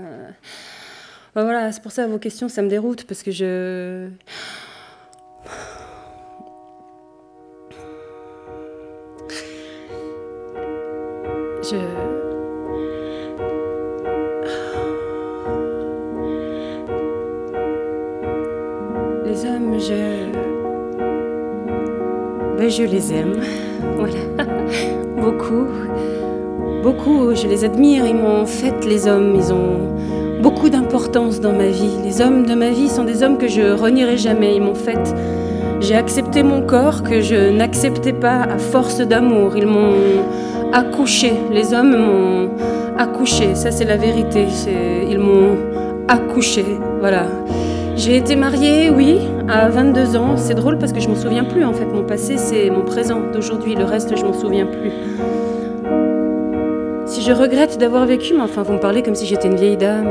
A: Ben voilà, c'est pour ça, vos questions, ça me déroute, parce que Les hommes, je les aime, voilà, beaucoup, je les admire, ils m'ont fait, les hommes, ils ont beaucoup d'importance dans ma vie. Les hommes de ma vie sont des hommes que je renierai jamais, ils m'ont fait. J'ai accepté mon corps que je n'acceptais pas à force d'amour, ils m'ont accouché, les hommes m'ont accouché, ça c'est la vérité, ils m'ont accouché, voilà. J'ai été mariée, oui, à 22 ans. C'est drôle parce que je m'en souviens plus, en fait. Mon passé, c'est mon présent d'aujourd'hui. Le reste, je m'en souviens plus. Si je regrette d'avoir vécu, mais enfin, vous me parlez comme si j'étais une vieille dame.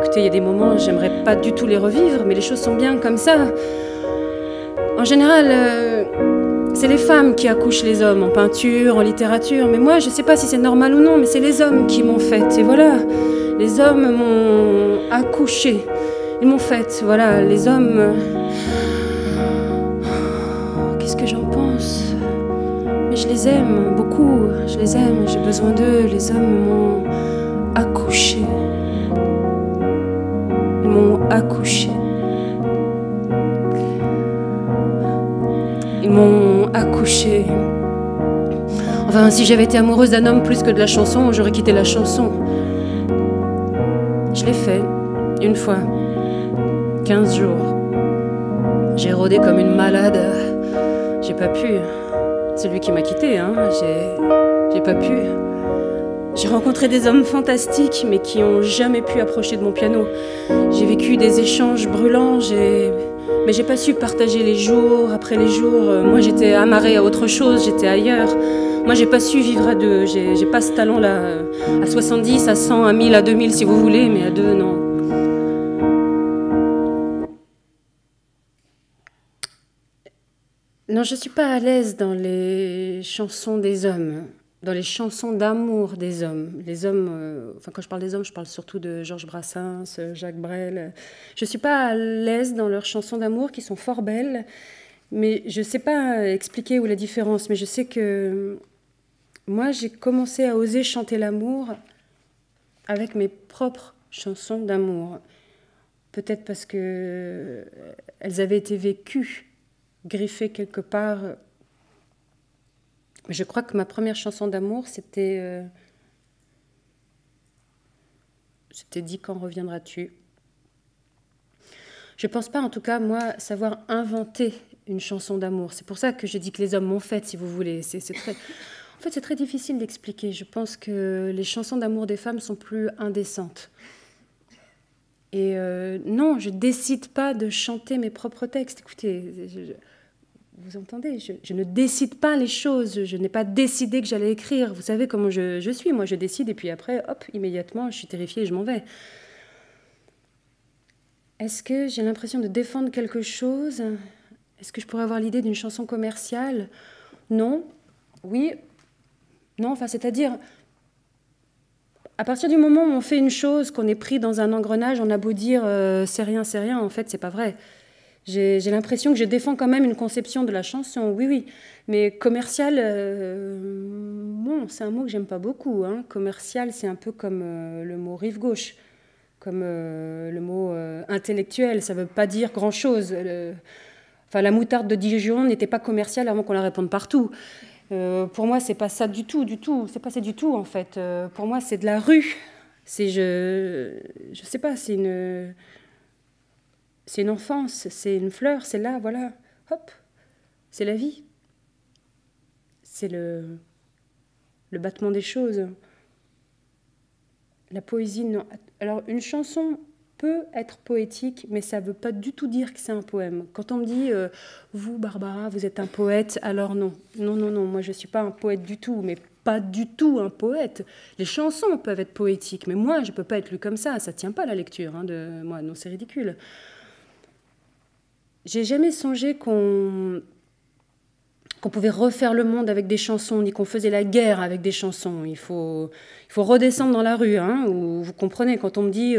A: Écoutez, il y a des moments, j'aimerais pas du tout les revivre, mais les choses sont bien comme ça. En général, c'est les femmes qui accouchent les hommes, en peinture, en littérature. Mais moi, je sais pas si c'est normal ou non, mais c'est les hommes qui m'ont faite. Et voilà, les hommes m'ont accouchée. Ils m'ont faite, voilà, les hommes... Qu'est-ce que j'en pense? Mais je les aime beaucoup, je les aime, j'ai besoin d'eux. Les hommes m'ont accouché. Ils m'ont accouché. Ils m'ont accouché. Enfin, si j'avais été amoureuse d'un homme plus que de la chanson, j'aurais quitté la chanson. Je l'ai fait, une fois, 15 jours. J'ai rôdé comme une malade. J'ai pas pu. C'est lui qui m'a quitté, hein. J'ai pas pu. J'ai rencontré des hommes fantastiques, mais qui ont jamais pu approcher de mon piano. J'ai vécu des échanges brûlants, mais j'ai pas su partager les jours après les jours. Moi, j'étais amarrée à autre chose, j'étais ailleurs. Moi, j'ai pas su vivre à deux. J'ai pas ce talent-là. À 70, à 100, à 1000, à 2000, si vous voulez, mais à deux, non. Non, je suis pas à l'aise dans les chansons des hommes, dans les chansons d'amour des hommes. Les hommes, enfin, quand je parle des hommes, je parle surtout de Georges Brassens, Jacques Brel. Je suis pas à l'aise dans leurs chansons d'amour qui sont fort belles, mais je sais pas expliquer où est la différence. Mais je sais que moi, j'ai commencé à oser chanter l'amour avec mes propres chansons d'amour. Peut-être parce que elles avaient été vécues, griffées quelque part. Je crois que ma première chanson d'amour, c'était Dis quand reviendras-tu. Je pense pas, en tout cas, moi, savoir inventer une chanson d'amour. C'est pour ça que je dis que les hommes m'ont faite, si vous voulez. En fait, c'est très difficile d'expliquer. Je pense que les chansons d'amour des femmes sont plus indécentes. Et non, je décide pas de chanter mes propres textes. Écoutez, vous entendez, je ne décide pas les choses. Je n'ai pas décidé que j'allais écrire. Vous savez comment je suis. Moi, je décide et puis après, hop, immédiatement, je suis terrifiée et je m'en vais. Est-ce que j'ai l'impression de défendre quelque chose? Est-ce que je pourrais avoir l'idée d'une chanson commerciale? Non. Oui. Non, enfin, c'est-à-dire, à partir du moment où on fait une chose, qu'on est pris dans un engrenage, on a beau dire c'est rien, en fait, c'est pas vrai. J'ai l'impression que je défends quand même une conception de la chanson, oui. Mais commercial, bon, c'est un mot que j'aime pas beaucoup. Hein. Commercial, c'est un peu comme le mot rive gauche, comme le mot intellectuel. Ça veut pas dire grand-chose. Enfin, la moutarde de Dijon n'était pas commerciale avant qu'on la répande partout. Pour moi, c'est pas ça du tout. C'est pas ça du tout, en fait. Pour moi, c'est de la rue. Je sais pas, c'est une enfance, c'est une fleur, c'est là, voilà. Hop, c'est la vie. C'est le battement des choses. La poésie, non. Alors, une chanson peut être poétique, mais ça ne veut pas du tout dire que c'est un poème. Quand on me dit « Vous, Barbara, vous êtes un poète », alors non. Non, moi je ne suis pas un poète du tout, mais pas du tout un poète. Les chansons peuvent être poétiques, mais moi, je ne peux pas être lue comme ça. Ça ne tient pas la lecture de moi. Non, c'est ridicule. J'ai jamais songé qu'on pouvait refaire le monde avec des chansons, ni qu'on faisait la guerre avec des chansons. Il faut redescendre dans la rue, hein, où vous comprenez, quand on me dit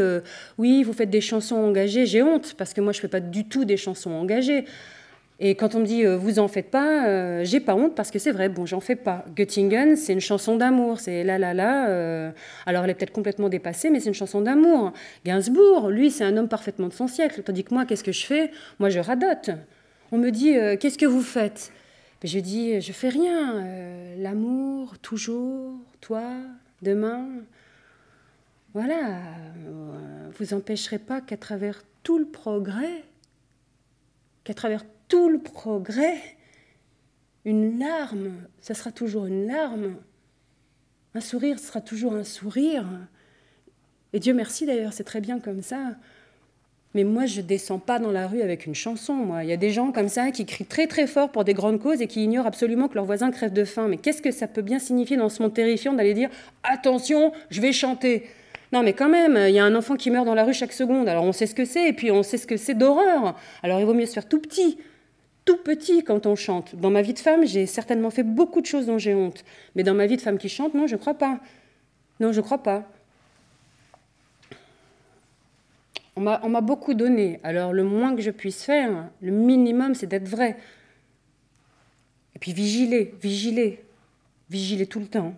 A: oui, vous faites des chansons engagées, j'ai honte, parce que moi, je ne fais pas du tout des chansons engagées. Et quand on me dit vous en faites pas, j'ai pas honte, parce que c'est vrai, bon, j'en fais pas. Göttingen, c'est une chanson d'amour, c'est la. Alors, elle est peut-être complètement dépassée, mais c'est une chanson d'amour. Gainsbourg, lui, c'est un homme parfaitement de son siècle, tandis que moi, qu'est-ce que je fais? Moi, je radote. On me dit qu'est-ce que vous faites? Je dis, je fais rien. L'amour, toujours, toi, demain. Voilà. Vous empêcherez pas qu'à travers tout le progrès, une larme, ça sera toujours une larme. Un sourire sera toujours un sourire. Et Dieu merci d'ailleurs, c'est très bien comme ça. Mais moi, je ne descends pas dans la rue avec une chanson, moi. Il y a des gens comme ça qui crient très très fort pour des grandes causes et qui ignorent absolument que leurs voisins crèvent de faim. Mais qu'est-ce que ça peut bien signifier dans ce monde terrifiant d'aller dire « Attention, je vais chanter !» Non, mais quand même, il y a un enfant qui meurt dans la rue chaque seconde. Alors on sait ce que c'est, et puis on sait ce que c'est d'horreur. Alors il vaut mieux se faire tout petit quand on chante. Dans ma vie de femme, j'ai certainement fait beaucoup de choses dont j'ai honte. Mais dans ma vie de femme qui chante, non, je ne crois pas. Non, je ne crois pas. On m'a beaucoup donné. Alors, le moins que je puisse faire, le minimum, c'est d'être vrai. Et puis, vigiler. Vigilez tout le temps.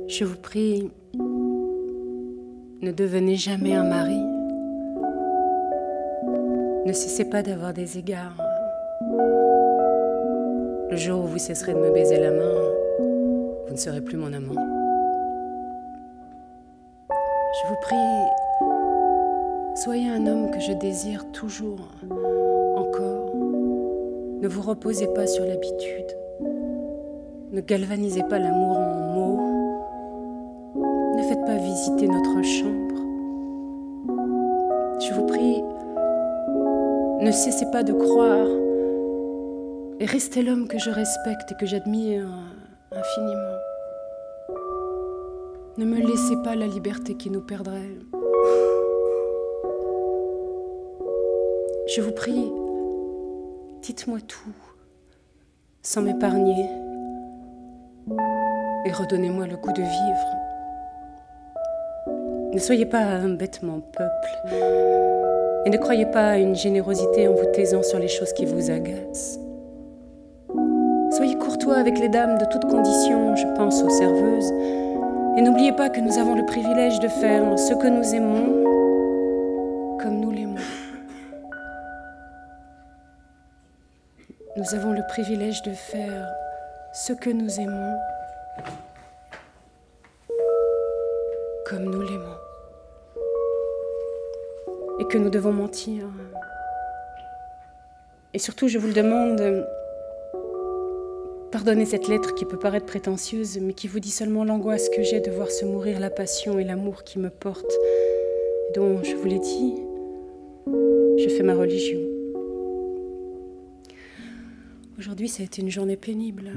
A: Je vous prie, ne devenez jamais un mari. Ne cessez pas d'avoir des égards. Le jour où vous cesserez de me baiser la main, vous ne serez plus mon amant. Je vous prie, soyez un homme que je désire toujours, encore. Ne vous reposez pas sur l'habitude. Ne galvanisez pas l'amour en mots. Ne faites pas visiter notre chambre. Je vous prie, ne cessez pas de croire et restez l'homme que je respecte et que j'admire infiniment. Ne me laissez pas la liberté qui nous perdrait. Je vous prie, dites-moi tout, sans m'épargner, et redonnez-moi le goût de vivre. Ne soyez pas un bêtement peuple, et ne croyez pas à une générosité en vous taisant sur les choses qui vous agacent. Soyez courtois avec les dames de toutes conditions, je pense aux serveuses, et n'oubliez pas que nous avons le privilège de faire ce que nous aimons comme nous l'aimons. Nous avons le privilège de faire ce que nous aimons comme nous l'aimons. Et que nous devons mentir. Et surtout, je vous le demande, pardonnez cette lettre qui peut paraître prétentieuse, mais qui vous dit seulement l'angoisse que j'ai de voir se mourir la passion et l'amour qui me portent, et dont, je vous l'ai dit, je fais ma religion. Aujourd'hui, ça a été une journée pénible.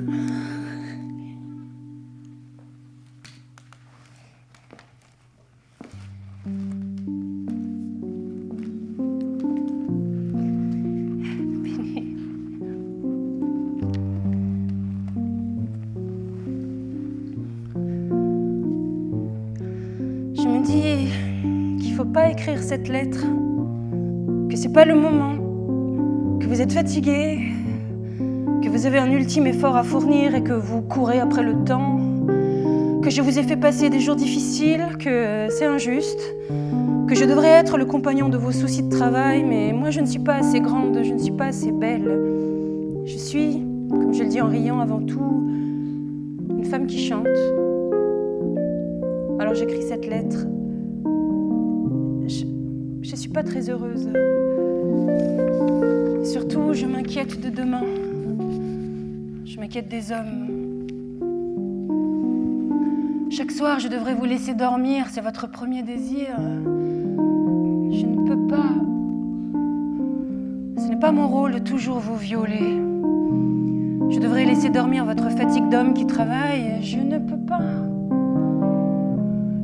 A: Je me dis qu'il ne faut pas écrire cette lettre, que c'est pas le moment, que vous êtes fatigué, que vous avez un ultime effort à fournir et que vous courez après le temps, que je vous ai fait passer des jours difficiles, que c'est injuste, que je devrais être le compagnon de vos soucis de travail, mais moi je ne suis pas assez grande, je ne suis pas assez belle. Je suis, comme je le dis en riant avant tout, une femme qui chante. Alors j'écris cette lettre. Je ne suis pas très heureuse. Et surtout, je m'inquiète de demain. Je m'inquiète des hommes. Chaque soir, je devrais vous laisser dormir, c'est votre premier désir. Je ne peux pas. Ce n'est pas mon rôle de toujours vous violer. Je devrais laisser dormir votre fatigue d'homme qui travaille. Je ne peux pas.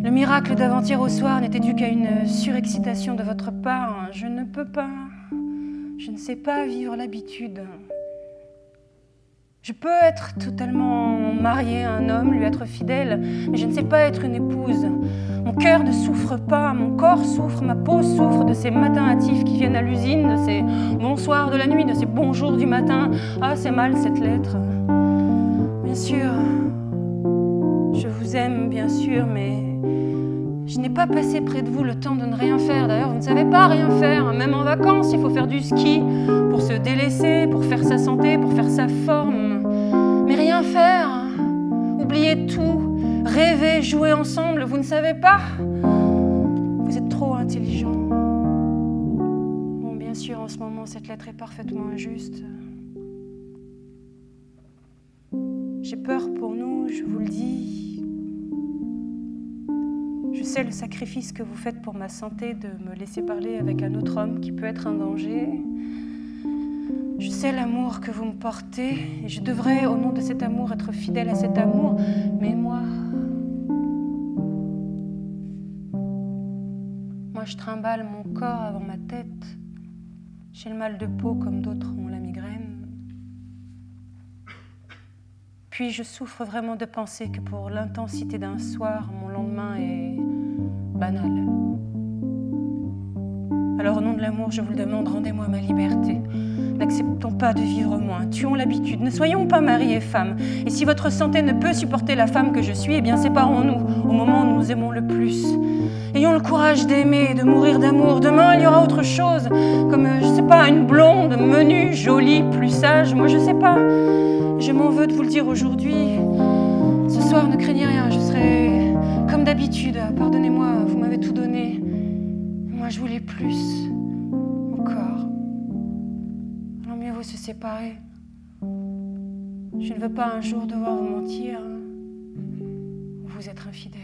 A: Le miracle d'avant-hier au soir n'était dû qu'à une surexcitation de votre part. Je ne peux pas. Je ne sais pas vivre l'habitude. Je peux être totalement mariée à un homme, lui être fidèle, mais je ne sais pas être une épouse. Mon cœur ne souffre pas, mon corps souffre, ma peau souffre de ces matins hâtifs qui viennent à l'usine, de ces bonsoirs de la nuit, de ces bonjours du matin. Ah, c'est mal cette lettre. Bien sûr, je vous aime, bien sûr, mais je n'ai pas passé près de vous le temps de ne rien faire. D'ailleurs, vous ne savez pas rien faire. Même en vacances, il faut faire du ski pour se délaisser, pour faire sa santé, pour faire sa forme. Mais rien faire. Oubliez tout. Rêver, jouer ensemble. Vous ne savez pas. Vous êtes trop intelligent. Bon, bien sûr, en ce moment, cette lettre est parfaitement injuste. J'ai peur pour nous, je vous le dis. Je sais le sacrifice que vous faites pour ma santé de me laisser parler avec un autre homme qui peut être un danger. Je sais l'amour que vous me portez et je devrais, au nom de cet amour, être fidèle à cet amour. Mais moi, je trimballe mon corps avant ma tête. J'ai le mal de peau comme d'autres ont la migraine. Puis je souffre vraiment de penser que pour l'intensité d'un soir, mon lendemain est banal. Alors au nom de l'amour, je vous le demande, rendez-moi ma liberté. N'acceptons pas de vivre moins, tuons l'habitude, ne soyons pas mari et femme. Et si votre santé ne peut supporter la femme que je suis, eh bien séparons-nous au moment où nous nous aimons le plus. Ayons le courage d'aimer et de mourir d'amour. Demain, il y aura autre chose, comme, je sais pas, une blonde, menue, jolie, plus sage, moi je sais pas. Je m'en veux de vous le dire aujourd'hui. Ce soir, ne craignez rien, je serai comme d'habitude. Pardonnez-moi, vous m'avez tout donné. Moi, je voulais plus, encore. Alors mieux vaut se séparer. Je ne veux pas un jour devoir vous mentir ou vous être infidèle.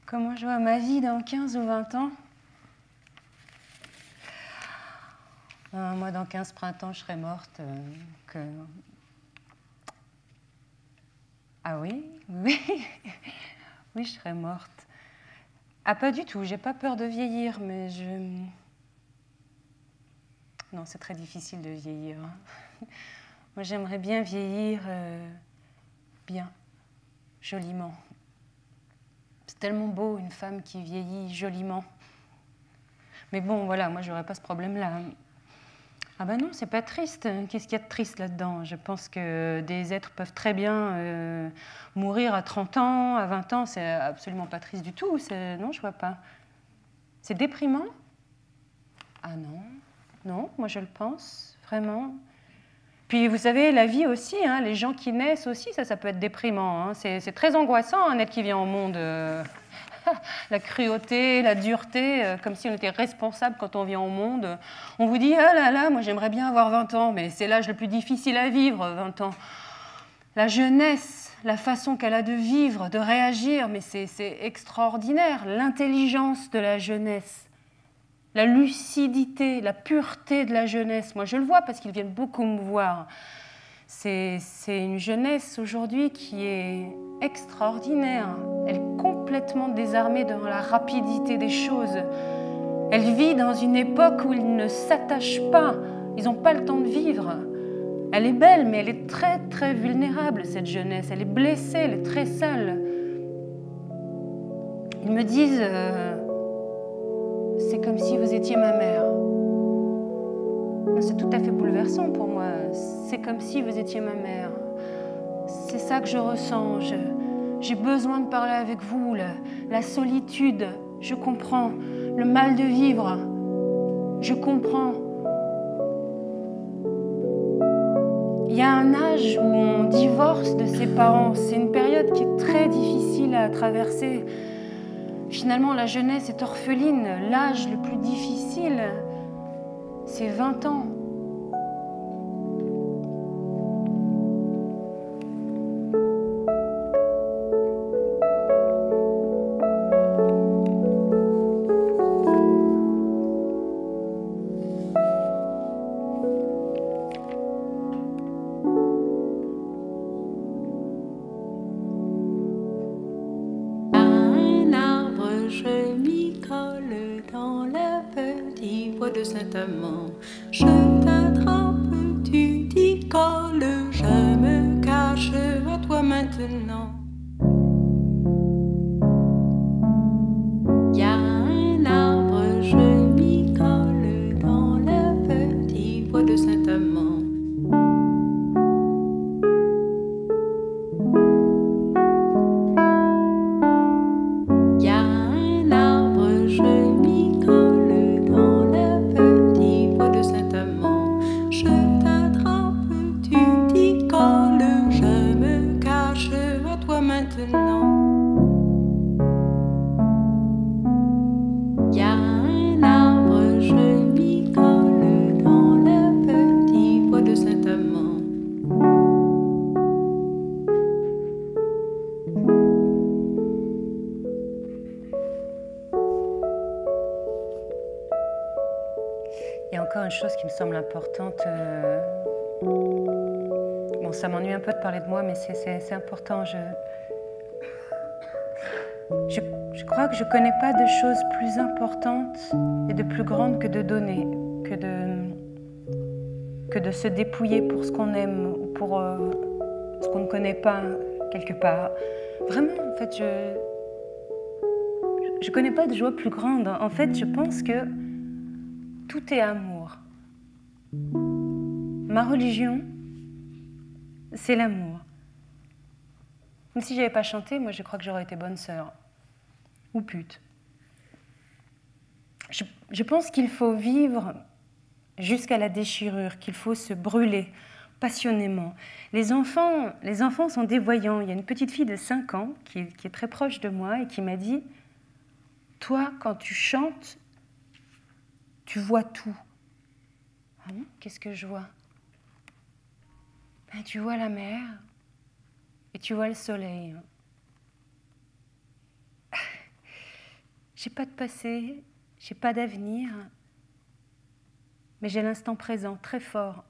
A: Comment je vois ma vie dans 15 ou 20 ans? Moi, dans 15 printemps, je serai morte. Ah oui, oui, oui, je serai morte. Ah, pas du tout, j'ai pas peur de vieillir, mais non, c'est très difficile de vieillir. Moi, j'aimerais bien vieillir bien, joliment. C'est tellement beau, une femme qui vieillit joliment. Mais bon, voilà, moi, je n'aurais pas ce problème-là. Ah ben non, c'est pas triste. Qu'est-ce qu'il y a de triste là-dedans? Je pense que des êtres peuvent très bien mourir à 30 ans, à 20 ans. C'est absolument pas triste du tout. Non, je vois pas. C'est déprimant? Ah non, non, moi je le pense, vraiment. Puis vous savez, la vie aussi, hein, les gens qui naissent aussi, ça peut être déprimant. Hein. C'est très angoissant, un être qui vient au monde. La cruauté, la dureté, comme si on était responsable quand on vient au monde. On vous dit, ah là là, moi j'aimerais bien avoir 20 ans, mais c'est l'âge le plus difficile à vivre, 20 ans. La jeunesse, la façon qu'elle a de vivre, de réagir, mais c'est extraordinaire. L'intelligence de la jeunesse. La lucidité, la pureté de la jeunesse. Moi, je le vois parce qu'ils viennent beaucoup me voir. C'est une jeunesse aujourd'hui qui est extraordinaire. Elle est complètement désarmée devant la rapidité des choses. Elle vit dans une époque où ils ne s'attachent pas. Ils n'ont pas le temps de vivre. Elle est belle, mais elle est très, très vulnérable, cette jeunesse. Elle est blessée, elle est très seule. Ils me disent... c'est comme si vous étiez ma mère. C'est tout à fait bouleversant pour moi. C'est comme si vous étiez ma mère. C'est ça que je ressens. J'ai besoin de parler avec vous. La solitude, je comprends. Le mal de vivre, je comprends. Il y a un âge où on divorce de ses parents. C'est une période qui est très difficile à traverser. Finalement, la jeunesse est orpheline. L'âge le plus difficile, c'est 20 ans.
B: Saint-Amand. Je t'attrape, tu t'y colles, je me cache à toi maintenant. Y a un arbre, je m'y colle dans le petit bois de Saint-Amand. Y a un arbre, je m'y colle dans le petit bois de Saint-Amand. Je t'attrape, tu t'y colles, je me cache à toi maintenant. Y a un arbre, je m'y colle dans le petit bois de Saint-Amand.
C: Il y a encore une chose qui me semble importante. Bon, ça m'ennuie un peu de parler de moi, mais c'est important. Je crois que je ne connais pas de choses plus importantes et de plus grandes que de donner, que de se dépouiller pour ce qu'on aime ou pour ce qu'on ne connaît pas quelque part. Vraiment, en fait, je connais pas de joie plus grande. En fait, je pense que tout est amour. Ma religion, c'est l'amour. Même si j'avais pas chanté, moi je crois que j'aurais été bonne sœur. Ou pute. Je pense qu'il faut vivre jusqu'à la déchirure, qu'il faut se brûler passionnément. Les enfants sont dévoyants. Il y a une petite fille de 5 ans qui est très proche de moi et qui m'a dit « Toi, quand tu chantes, tu vois tout. » Ah bon ? Qu'est-ce que je vois ? Ben, tu vois la mer et tu vois le soleil. J'ai pas de passé, j'ai pas d'avenir, mais j'ai l'instant présent très fort,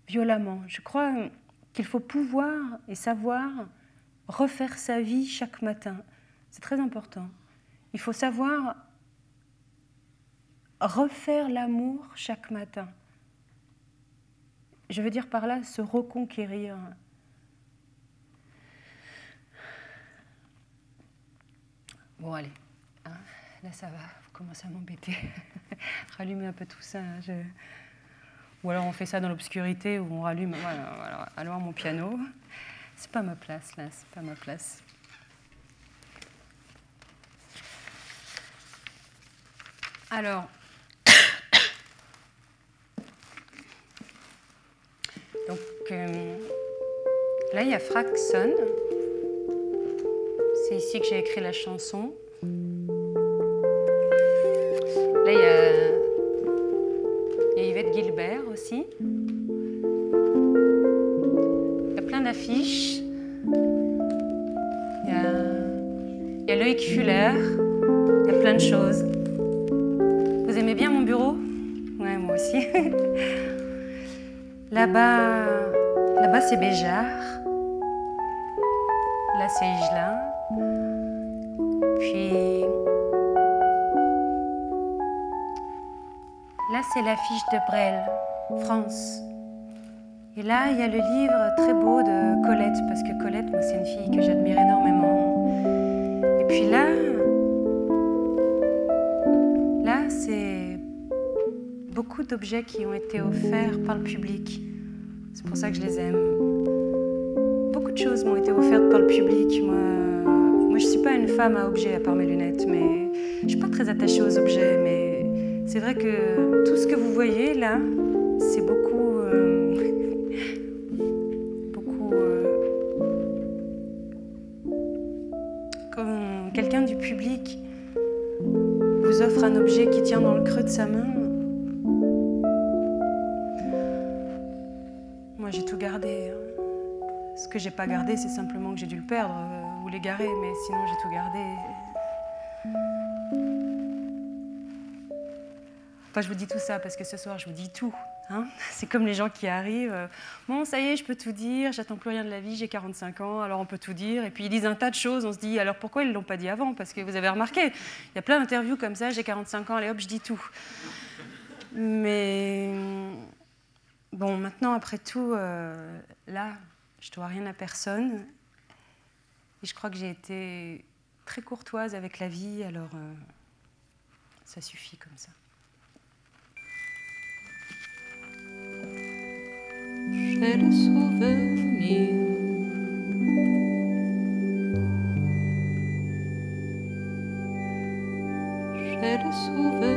C: violemment. Je crois qu'il faut pouvoir et savoir refaire sa vie chaque matin. C'est très important. Il faut savoir refaire l'amour chaque matin. Je veux dire par là se reconquérir. Bon, allez. Hein, là, ça va. Vous commencez à m'embêter. Rallumer un peu tout ça. Ou alors on fait ça dans l'obscurité où on rallume. Voilà, alors mon piano. C'est pas ma place, là. C'est pas ma place. Alors... Donc, là, il y a Fraxon. C'est ici que j'ai écrit la chanson. Là, il y a Yvette Guilbert aussi. Il y a plein d'affiches. Il y a Loïc Fuller. Il y a plein de choses. Vous aimez bien mon bureau ? Ouais, moi aussi. Là-bas, c'est Béjart. Là, c'est Higelin. Puis, là, c'est l'affiche de Brel, France. Et là, il y a le livre très beau de Colette, parce que Colette, moi, c'est une fille que j'admire énormément. Et puis là, c'est beaucoup d'objets qui ont été offerts par le public. C'est pour ça que je les aime. Beaucoup de choses m'ont été offertes par le public. Moi, je ne suis pas une femme à objets, à part mes lunettes, mais je ne suis pas très attachée aux objets. Mais c'est vrai que tout ce que vous voyez là, c'est beaucoup quand quelqu'un du public vous offre un objet qui tient dans le creux de sa main. Moi, j'ai tout gardé. Ce que j'ai pas gardé, c'est simplement que j'ai dû le perdre ou l'égarer, mais sinon, j'ai tout gardé. Enfin, je vous dis tout ça parce que ce soir, je vous dis tout. Hein, c'est comme les gens qui arrivent. Bon, ça y est, je peux tout dire, j'attends plus rien de la vie, j'ai 45 ans, alors on peut tout dire. Et puis ils disent un tas de choses, on se dit, alors pourquoi ils ne l'ont pas dit avant? Parce que vous avez remarqué, il y a plein d'interviews comme ça, j'ai 45 ans, allez hop, je dis tout. Mais bon, maintenant, après tout, là, je dois rien à personne. Et je crois que j'ai été très courtoise avec la vie, alors ça suffit comme ça.
B: J'ai le souvenir j'ai le souvenir